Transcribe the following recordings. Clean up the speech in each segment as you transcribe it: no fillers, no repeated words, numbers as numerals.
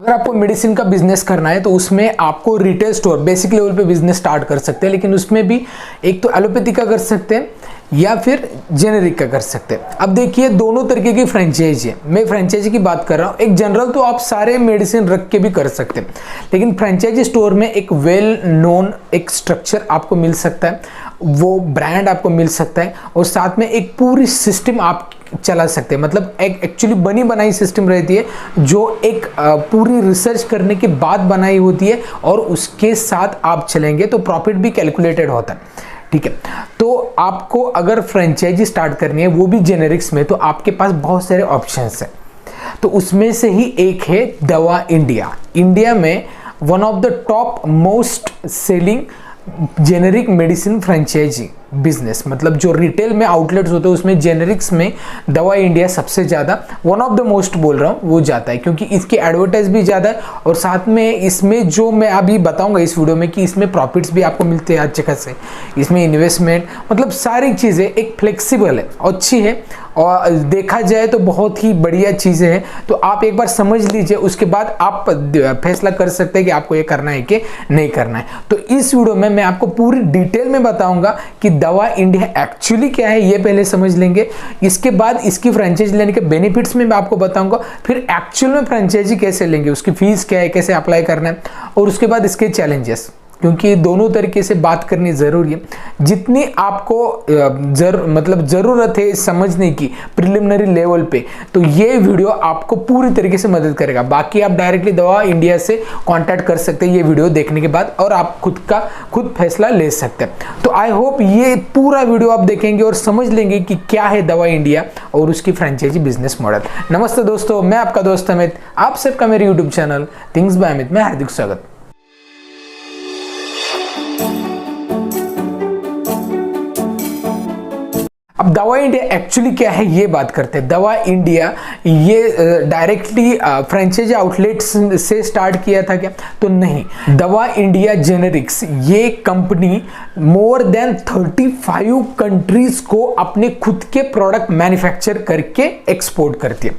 अगर आपको मेडिसिन का बिजनेस करना है तो उसमें आपको रिटेल स्टोर बेसिक लेवल पे बिजनेस स्टार्ट कर सकते हैं, लेकिन उसमें भी एक तो एलोपैथी का कर सकते हैं या फिर जेनेरिक का कर सकते हैं। अब देखिए दोनों तरीके की फ्रेंचाइजी है, मैं फ्रेंचाइजी की बात कर रहा हूँ। एक जनरल तो आप सारे मेडिसिन रख के भी कर सकते हैं, लेकिन फ्रेंचाइजी स्टोर में एक वेल नोन एक स्ट्रक्चर आपको मिल सकता है, वो ब्रांड आपको मिल सकता है और साथ में एक पूरी सिस्टम आप चला सकते हैं। मतलब एक एक्चुअली बनी बनाई सिस्टम रहती है जो एक पूरी रिसर्च करने के बाद बनाई होती है और उसके साथ आप चलेंगे तो प्रॉफिट भी कैलकुलेटेड होता है। ठीक है, तो आपको अगर फ्रेंचाइजी स्टार्ट करनी है वो भी जेनेरिक्स में, तो आपके पास बहुत सारे ऑप्शंस हैं। तो उसमें से ही एक है दवा इंडिया। इंडिया में one of the top most selling generic medicine franchise business, मतलब जो रिटेल में आउटलेट्स होते हैं उसमें जेनेरिक्स में दवा इंडिया सबसे ज़्यादा वन ऑफ द मोस्ट बोल रहा हूँ वो जाता है, क्योंकि इसकी एडवर्टाइज भी ज़्यादा है और साथ में इसमें जो मैं अभी बताऊंगा इस वीडियो में कि इसमें प्रॉफिट्स भी आपको मिलते हैं अच्छे खासे, इसमें इन्वेस्टमेंट मतलब सारी चीज़ें एक फ्लेक्सिबल है, अच्छी है और देखा जाए तो बहुत ही बढ़िया चीज़ें हैं। तो आप एक बार समझ लीजिए, उसके बाद आप फैसला कर सकते हैं कि आपको ये करना है कि नहीं करना है। तो इस वीडियो में मैं आपको पूरी डिटेल में बताऊंगा कि दवा इंडिया एक्चुअली क्या है, ये पहले समझ लेंगे। इसके बाद इसकी फ्रेंचाइजी लेने के बेनिफिट्स में मैं आपको बताऊंगा, फिर एक्चुअल में फ्रेंचाइजी कैसे लेंगे, उसकी फीस क्या है, कैसे अप्लाई करना है, और उसके बाद इसके चैलेंजेस, क्योंकि दोनों तरीके से बात करनी जरूरी है। जितनी आपको मतलब ज़रूरत है समझने की प्रिलिमिनरी लेवल पे, तो ये वीडियो आपको पूरी तरीके से मदद करेगा। बाकी आप डायरेक्टली दवा इंडिया से कांटेक्ट कर सकते हैं ये वीडियो देखने के बाद, और आप खुद फैसला ले सकते हैं। तो आई होप ये पूरा वीडियो आप देखेंगे और समझ लेंगे कि क्या है दवा इंडिया और उसकी फ्रेंचाइजी बिजनेस मॉडल। नमस्ते दोस्तों, मैं आपका दोस्त अमित, आप सबका मेरे YouTube channel things by Amit में हार्दिक स्वागत। अब दवा इंडिया एक्चुअली क्या है ये बात करते हैं। दवा इंडिया ये डायरेक्टली फ्रेंचाइजी आउटलेट्स से स्टार्ट किया था क्या? तो नहीं। दवा इंडिया जेनेरिक्स ये कंपनी मोर देन 35 कंट्रीज को अपने खुद के प्रोडक्ट मैन्युफैक्चर करके एक्सपोर्ट करती है।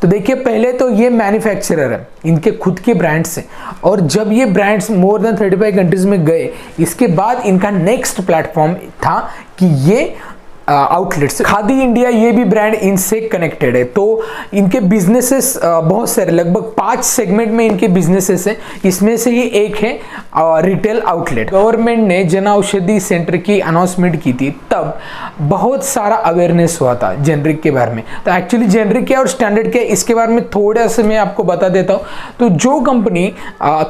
तो देखिए पहले तो ये मैन्युफैक्चरर है, इनके खुद के ब्रांड्स हैं, और जब ये ब्रांड्स मोर देन 35 कंट्रीज में गए, इसके बाद इनका नेक्स्ट प्लेटफॉर्म था कि ये आउटलेट्स। खादी इंडिया ये भी ब्रांड इनसे कनेक्टेड है। तो इनके बिजनेसेस बहुत सारे, लगभग 5 सेगमेंट में इनके बिजनेसेस हैं। इसमें से ही एक है रिटेल आउटलेट। गवर्नमेंट ने जन औषधि सेंटर की अनाउंसमेंट की थी, तब बहुत सारा अवेयरनेस हुआ था जेनरिक के बारे में। तो एक्चुअली जेनरिक क्या और स्टैंडर्ड क्या, इसके बारे में थोड़ा सा मैं आपको बता देता हूँ। तो जो कंपनी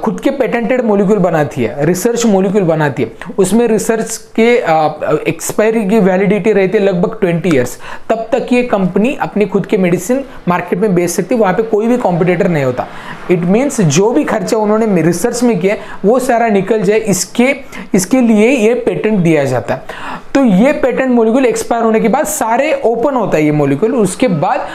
खुद के पेटेंटेड मोलिक्यूल बनाती है, रिसर्च मोलिक्यूल बनाती है, उसमें रिसर्च के एक्सपायरी की वैलिडिटी लगभग 20 इयर्स, तब तक ये कंपनी अपनी खुद के मेडिसिन मार्केट में बेच सकती है। वहां पे कोई भी कॉम्पिटिटर नहीं होता। इट मींस जो भी खर्चा उन्होंने रिसर्च में किया वो सारा निकल जाए, इसके लिए ये पेटेंट दिया जाता है। तो ये पेटेंट मोलिक्यूल एक्सपायर होने के बाद सारे ओपन होता है ये मोलिक्यूल, उसके बाद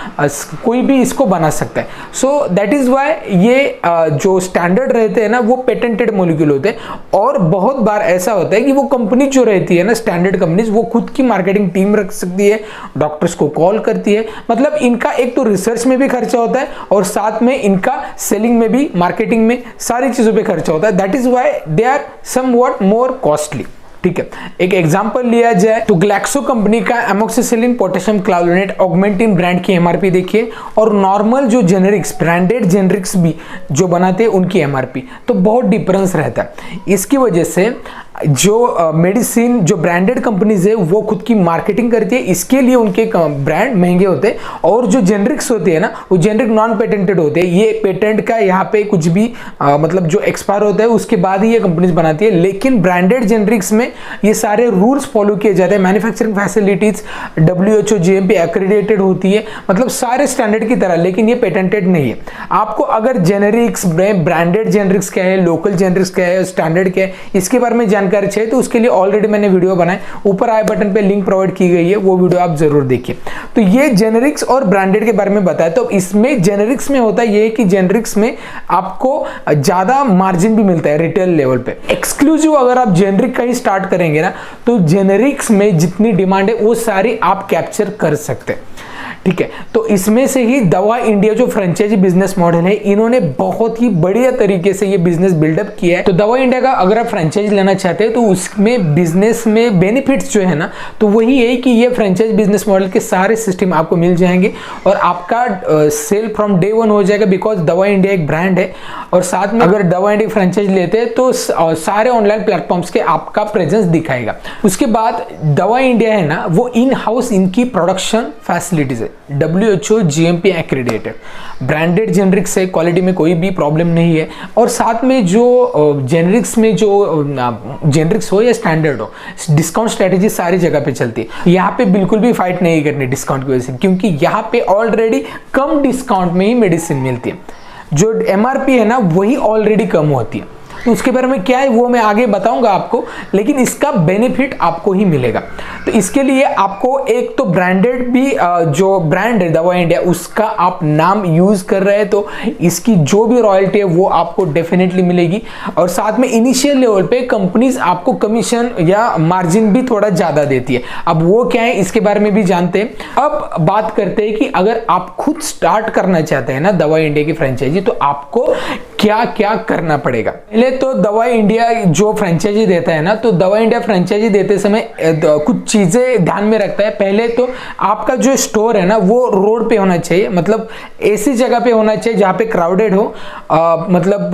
कोई भी इसको बना सकता है। सो दैट इज व्हाई ये जो स्टैंडर्ड रहते हैं ना वो पेटेंटेड मोलिक्यूल होते हैं। और बहुत बार ऐसा होता है कि वो कंपनी जो रहती है ना, स्टैंडर्ड कंपनीज, वो खुद की मार्केटिंग टीम रख सकती है, डॉक्टर्स को कॉल करती है। मतलब इनका एक तो रिसर्च में भी खर्चा होता है और साथ में इनका सेलिंग में भी, मार्केटिंग में, सारी चीजों पे खर्चा होता है। That is why they are somewhat more costly. ठीक है, एक एग्जांपल लिया जाए तो ग्लैक्सो कंपनी का amoxicillin potassium clavulanate Augmentin brand की एमआरपी देखिए, और नॉर्मल जो जेनेरिक्स ब्रांडेड जेनेरिक्स भी जो बनाते हैं उनकी एमआरपी, तो बहुत डिफरेंस रहता है। इसकी वजह से जो मेडिसिन जो ब्रांडेड कंपनीज है वो खुद की मार्केटिंग करती है, इसके लिए उनके ब्रांड महंगे होते हैं। और जो जेनरिक्स होते हैं ना, वो जेनरिक नॉन पेटेंटेड होते हैं। ये पेटेंट का यहाँ पे कुछ भी मतलब जो एक्सपायर होता है उसके बाद ही ये कंपनीज बनाती है। लेकिन ब्रांडेड जेनरिक्स में ये सारे रूल्स फॉलो किए जाते हैं, manufacturing facilities WHO GMP accredited होती है, मतलब सारे स्टैंडर्ड की तरह, लेकिन ये पेटेंटेड नहीं है। आपको अगर जेनरिक्स में ब्रांडेड जेनरिक्स क्या है, लोकल जेनरिक्स क्या है, स्टैंडर्ड क्या है, इसके बारे में जानकारी चाहिए तो उसके लिए ऑलरेडी मैंने वीडियो बनाए, ऊपर आई बटन पे लिंक प्रोवाइड की गई है, वो वीडियो आप जरूर देखिए। तो ये जेनेरिक्स और ब्रांडेड के बारे में बताया। तो इसमें जेनेरिक्स में होता है ये कि जेनेरिक्स में आपको ज्यादा मार्जिन भी मिलता है रिटेल लेवल पे। एक्सक्लूसिव अगर आप जेनेरिक का ही स्टार्ट करेंगे ना, तो जेनेरिक्स में जितनी डिमांड है वो सारी आप कैप्चर कर सकते हैं। ठीक है। तो इसमें से ही दवा इंडिया जो फ्रेंचाइजी बिजनेस मॉडल है, इन्होंने बहुत ही बढ़िया तरीके से ये बिजनेस बिल्डअप किया है। तो दवा इंडिया का अगर आप फ्रेंचाइज लेना चाहते हैं तो उसमें बिजनेस में बेनिफिट्स जो है ना, तो वही है कि ये फ्रेंचाइज बिजनेस मॉडल के सारे सिस्टम आपको मिल जाएंगे और आपका सेल फ्रॉम डे वन हो जाएगा, बिकॉज दवा इंडिया एक ब्रांड है। और साथ में अगर दवा इंडिया फ्रेंचाइज लेते हैं तो सारे ऑनलाइन प्लेटफॉर्म्स के आपका प्रेजेंस दिखाएगा। उसके बाद दवा इंडिया है ना, वो इन हाउस इनकी प्रोडक्शन फैसिलिटीज है WHO GMP accredited, branded generics है, क्वालिटी में कोई भी प्रॉब्लम नहीं है। और साथ में जो जेनरिक्स में जो जेनरिक्स हो या स्टैंडर्ड हो, डिस्काउंट स्ट्रेटेजी सारी जगह पे चलती है। यहाँ पे बिल्कुल भी फाइट नहीं करनी डिस्काउंट की वजह से, क्योंकि यहाँ पे ऑलरेडी कम डिस्काउंट में ही मेडिसिन मिलती है। जो MRP है ना, वही ऑलरेडी कम होती है। तो उसके बारे में क्या है वो मैं आगे बताऊंगा आपको, लेकिन इसका बेनिफिट आपको ही मिलेगा। तो इसके लिए आपको एक तो ब्रांडेड भी जो ब्रांड है दवा इंडिया, उसका आप नाम यूज कर रहे हैं तो इसकी जो भी रॉयल्टी है वो आपको डेफिनेटली मिलेगी। और साथ में इनिशियल लेवल पे कंपनीज आपको कमीशन या मार्जिन भी थोड़ा ज्यादा देती है। अब वो क्या है इसके बारे में भी जानते हैं। अब बात करते हैं कि अगर आप खुद स्टार्ट करना चाहते हैं ना दवा इंडिया की फ्रेंचाइजी, तो आपको क्या क्या करना पड़ेगा। पहले तो दवा इंडिया जो फ्रेंचाइजी देता है ना, तो दवा इंडिया फ्रेंचाइजी देते समय कुछ चीजें ध्यान में रखता है। पहले तो आपका जो स्टोर है ना, वो रोड पे होना चाहिए, मतलब ऐसी जगह पे होना चाहिए जहाँ पे क्राउडेड हो। मतलब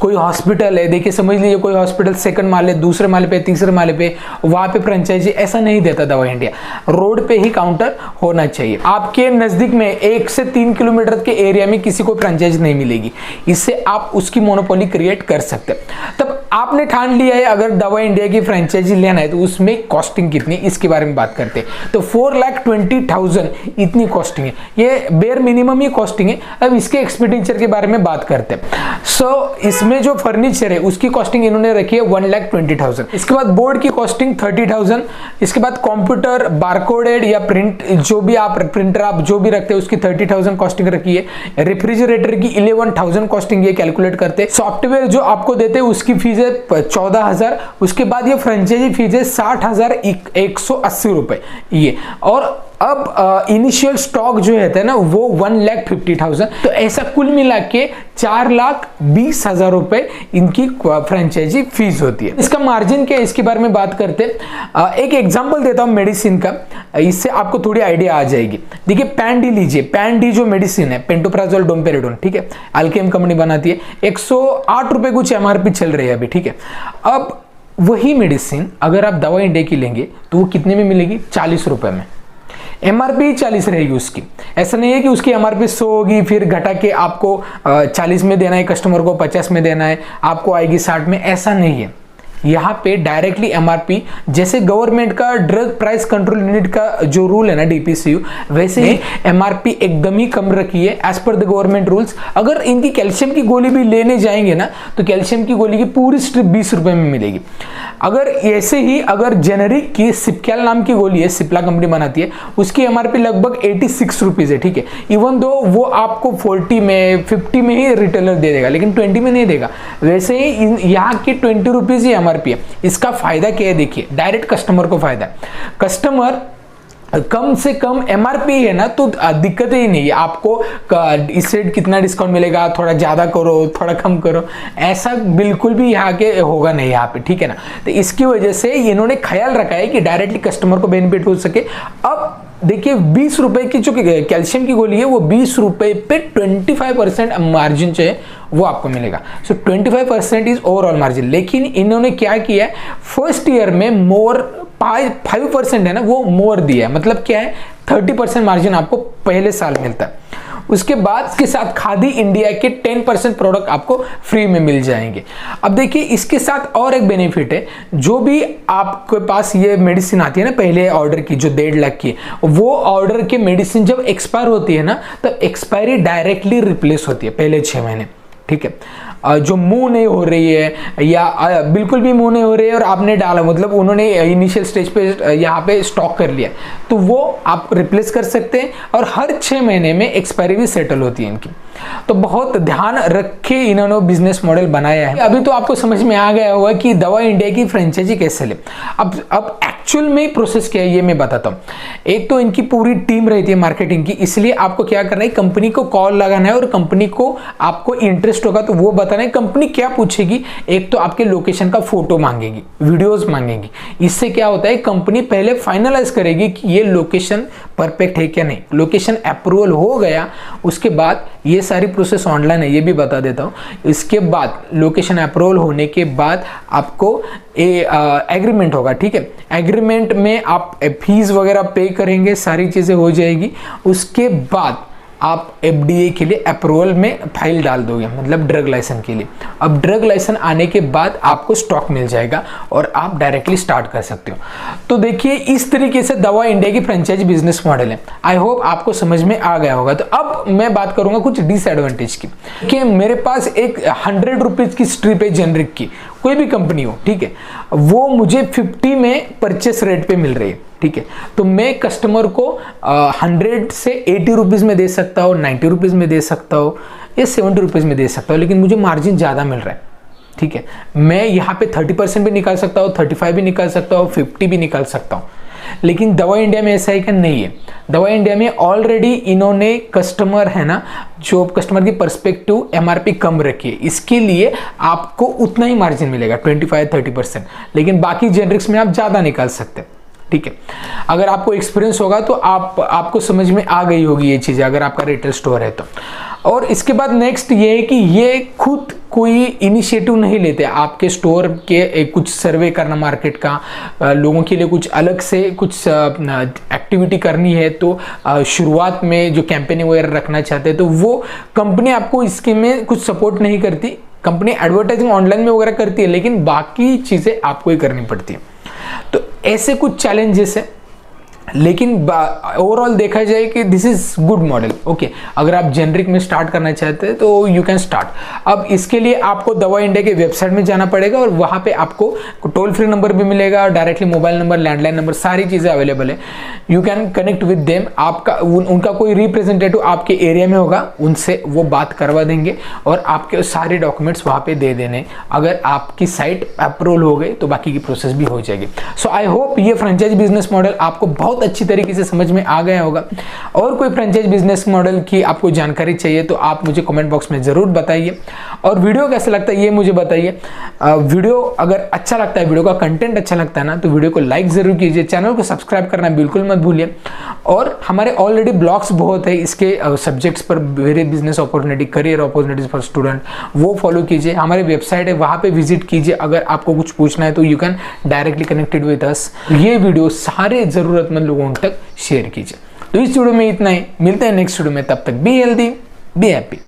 कोई हॉस्पिटल है, देखिए समझ लीजिए कोई हॉस्पिटल सेकंड माले, दूसरे माले पे, तीसरे माले पे, वहां पे फ्रेंचाइजी ऐसा नहीं देता दवा इंडिया। रोड पे ही काउंटर होना चाहिए। आपके नजदीक में 1 से 3 किलोमीटर के एरिया में किसी को फ्रेंचाइजी नहीं मिलेगी, इससे आप उसकी मोनोपोली क्रिएट कर सकते हैं। तब आपने ठान लिया है अगर दवा इंडिया की फ्रेंचाइजी लेना है तो उसमें कॉस्टिंग कितनी, इसके बारे में बात करते हैं। तो 4,20,000 इतनी कॉस्टिंग है, ये बेयर मिनिमम ही कॉस्टिंग है। अब इसके एक्सपेंडिचर के बारे में बात करते हैं। सो इसमें जो फर्नीचर है उसकी कॉस्टिंग इन्होंने रखी है 1,20,000। इसके बाद बोर्ड की कॉस्टिंग 30,000। इसके बाद कंप्यूटर, बारकोडेड या प्रिंट, जो भी आप प्रिंटर आप जो भी रखते हैं उसकी 30,000 कॉस्टिंग रखी है। रेफ्रिजरेटर की 11,000 कॉस्टिंग ये कैलकुलेट करते हैं। सॉफ्टवेयर जो आपको देते हैं उसकी फीस है 14,000। उसके बाद ये फ्रेंचाइजी फीस है 60,180 रुपए ये। और अब इनिशियल स्टॉक जो है ना वो 1,50,000। तो ऐसा कुल मिला के 4,20,000 रुपए इनकी फ्रेंचाइजी फीस होती है। इसका मार्जिन क्या है इसके बारे में बात करते हैं। एक एग्जांपल देता हूं मेडिसिन का, इससे आपको थोड़ी आइडिया आ जाएगी। देखिए पैन डी लीजिए, पैन डी जो मेडिसिन है, पेंटोप्राजोल डोम्पेरिडोन, ठीक है, अल्केम कंपनी बनाती है, 108 रुपए कुछ MRP चल रही है अभी, ठीक है। अब वही मेडिसिन अगर आप दवा इंडिया की लेंगे तो वो कितने में मिलेगी, 40 रुपए में। MRP 40 रहेगी उसकी। ऐसा नहीं है कि उसकी MRP 100 होगी फिर घटा के आपको 40 में देना है, कस्टमर को 50 में देना है, आपको आएगी 60 में, ऐसा नहीं है। यहाँ पे डायरेक्टली MRP, जैसे गवर्नमेंट का ड्रग प्राइस कंट्रोल यूनिट का जो रूल है ना DPCU, वैसे ही MRP एकदम ही कम रखी है as per the government rules. अगर इनकी कैल्शियम की गोली भी लेने जाएंगे ना तो कैल्शियम की गोली की पूरी स्ट्रिप 20 रुपए में मिलेगी। अगर ऐसे ही अगर जेनेरिक की सिप्कैल नाम की गोली है, सिप्ला कंपनी बनाती है, उसकी MRP लगभग 86 रुपीज है, ठीक है। इवन दो वो आपको 40 में 50 में ही रिटेलर दे देगा, लेकिन 20 में नहीं देगा। वैसे ही यहाँ की 20 रुपीज ही MRP है। इसका फायदा क्या है, देखिए डायरेक्ट कस्टमर को फायदा है। कस्टमर कम से कम MRP है ना तो दिक्कत ही नहीं है, आपको इससे कितना डिस्काउंट मिलेगा, थोड़ा ज्यादा करो थोड़ा कम करो, ऐसा बिल्कुल भी यहाँ के होगा नहीं यहाँ पे, ठीक है ना। तो इसकी वजह से इन्होंने ख्याल रखा है कि डायरेक्टली कस्टमर को बेनिफिट हो सके। अब देखिए 20 रुपए की जो कैल्शियम की गोली है वो 20 रुपए पे 25% मार्जिन जो है वो आपको मिलेगा। सो 25% इज ओवरऑल मार्जिन। लेकिन इन्होंने क्या किया है, फर्स्ट ईयर में मोर 5% है ना वो मोर दिया है, मतलब क्या है 30% मार्जिन आपको पहले साल मिलता है। उसके बाद इसके साथ खादी इंडिया के 10% प्रोडक्ट आपको फ्री में मिल जाएंगे। अब देखिए इसके साथ और एक बेनिफिट है, जो भी आपके पास ये मेडिसिन आती है ना पहले ऑर्डर की जो 1.5 लाख की, वो ऑर्डर के मेडिसिन जब एक्सपायर होती है ना तब एक्सपायरी डायरेक्टली रिप्लेस होती है पहले 6 महीने, ठीक है। जो मूव नहीं हो रही है या बिल्कुल भी मूव नहीं हो रही है और आपने डाला, मतलब उन्होंने इनिशियल स्टेज पे यहाँ पे स्टॉक कर लिया, तो वो आप रिप्लेस कर सकते हैं और हर 6 महीने में एक्सपायरी भी सेटल होती है इनकी। तो बहुत ध्यान रख के इन्होंने बिजनेस मॉडल बनाया है। अभी तो आपको समझ में आ गया होगा कि दवा इंडिया की फ्रेंचाइजी कैसे ले। अब एक्चुअल में प्रोसेस क्या है ये मैं बताता हूँ। एक तो इनकी पूरी टीम रहती है मार्केटिंग की, इसलिए आपको क्या करना है, कंपनी को कॉल लगाना है और कंपनी को आपको इंटरेस्ट होगा तो वो बताना है। कंपनी क्या पूछेगी, एक तो आपके लोकेशन का फोटो मांगेगी, वीडियोस मांगेगी। इससे क्या होता है, कंपनी पहले फाइनलाइज करेगी कि ये लोकेशन परफेक्ट है क्या नहीं। लोकेशन अप्रूवल हो गया, उसके बाद ये सारी प्रोसेस ऑनलाइन है, ये भी बता देता हूँ। इसके बाद लोकेशन अप्रूवल होने के बाद आपको एग्रीमेंट होगा, ठीक है। एग्रीमेंट में आप फीस वगैरह पे करेंगे, सारी चीज़ें हो जाएगी। उसके बाद आप एफडीए के लिए अप्रूवल में फाइल डाल दोगे, मतलब ड्रग लाइसेंस के लिए। अब ड्रग लाइसेंस आने के बाद आपको स्टॉक मिल जाएगा और आप डायरेक्टली स्टार्ट कर सकते हो। तो देखिए इस तरीके से दवा इंडिया की फ्रेंचाइजी बिजनेस मॉडल है। आई होप आपको समझ में आ गया होगा। तो अब मैं बात करूंगा कुछ डिसएडवांटेज की कि मेरे पास एक 100 रुपीज की स्ट्रिप है जेनरिक की, कोई भी कंपनी हो, ठीक है, वो मुझे 50 में परचेस रेट पे मिल रही है, ठीक है। तो मैं कस्टमर को 100 से 80 रुपीज़ में दे सकता हूँ, 90 रुपीज़ में दे सकता हूँ या 70 रुपीज़ में दे सकता हूँ, लेकिन मुझे मार्जिन ज़्यादा मिल रहा है, ठीक है। मैं यहाँ पे 30% भी निकाल सकता हूँ, 35 भी निकाल सकता हूँ, 50 भी निकाल सकता हूँ। लेकिन दवा इंडिया में ऐसा है कि नहीं है। दवा इंडिया में ऑलरेडी इन्होंने कस्टमर है ना, जो कस्टमर की पर्सपेक्टिव एमआरपी कम रखी है, इसके लिए आपको उतना ही मार्जिन मिलेगा 25-30%। लेकिन बाकी जेनरिक्स में आप ज़्यादा निकाल सकते हैं, ठीक है। अगर आपको एक्सपीरियंस होगा तो आपको समझ में आ गई होगी ये चीज़ें, अगर आपका रिटेल स्टोर है तो। और इसके बाद नेक्स्ट ये है कि ये खुद कोई इनिशिएटिव नहीं लेते आपके स्टोर के कुछ सर्वे करना मार्केट का, लोगों के लिए कुछ अलग से कुछ एक्टिविटी करनी है तो शुरुआत में जो कैंपेनिंग वगैरह रखना चाहते हैं तो वो कंपनी आपको इसके में कुछ सपोर्ट नहीं करती। कंपनी एडवर्टाइजिंग ऑनलाइन में वगैरह करती है, लेकिन बाकी चीज़ें आपको ही करनी पड़ती है। तो ऐसे कुछ चैलेंजेस है, लेकिन ओवरऑल देखा जाए कि this is good model. Okay, अगर आप जेनरिक में स्टार्ट करना चाहते हैं तो यू कैन स्टार्ट। अब इसके लिए आपको दवा इंडिया के वेबसाइट में जाना पड़ेगा और वहाँ पे आपको टोल फ्री नंबर भी मिलेगा, directly mobile number, landline number, सारी चीज़ें अवेलेबल है। You can connect with them. आपका उनका कोई रिप्रेजेंटेटिव आपके एरिया में होगा, उनसे वो बात करवा देंगे और आपके सारे डॉक्यूमेंट्स वहाँ पे दे देने। अगर आपकी साइट अप्रूवल हो गई तो बाकी की प्रोसेस भी हो जाएगी। सो आई होप ये फ्रेंचाइज बिजनेस मॉडल आपको बहुत अच्छी तरीके से समझ में आ गया होगा। और कोई फ्रेंचाइज बिजनेस मॉडल की आपको जानकारी चाहिए तो आप मुझे कमेंट बॉक्स में जरूर बताइए। और वीडियो कैसा लगता है ये मुझे बताइए। वीडियो अगर अच्छा लगता है, वीडियो का कंटेंट अच्छा लगता है ना, तो वीडियो को लाइक जरूर कीजिए, चैनल को सब्सक्राइब करना बिल्कुल मत भूलिए। और हमारे ऑलरेडी ब्लॉग्स बहुत है इसके सब्जेक्ट्स पर, various business opportunity, career opportunities for student, वो फॉलो कीजिए। हमारे वेबसाइट है, वहाँ पे विजिट कीजिए। अगर आपको कुछ पूछना है तो you can directly connected with us. ये वीडियो सारे जरूरतमंद लोगों तक शेयर कीजिए। तो इस वीडियो में इतना ही, मिलते हैं नेक्स्ट वीडियो में। तब तक बी हेल्दी, बी हैप्पी।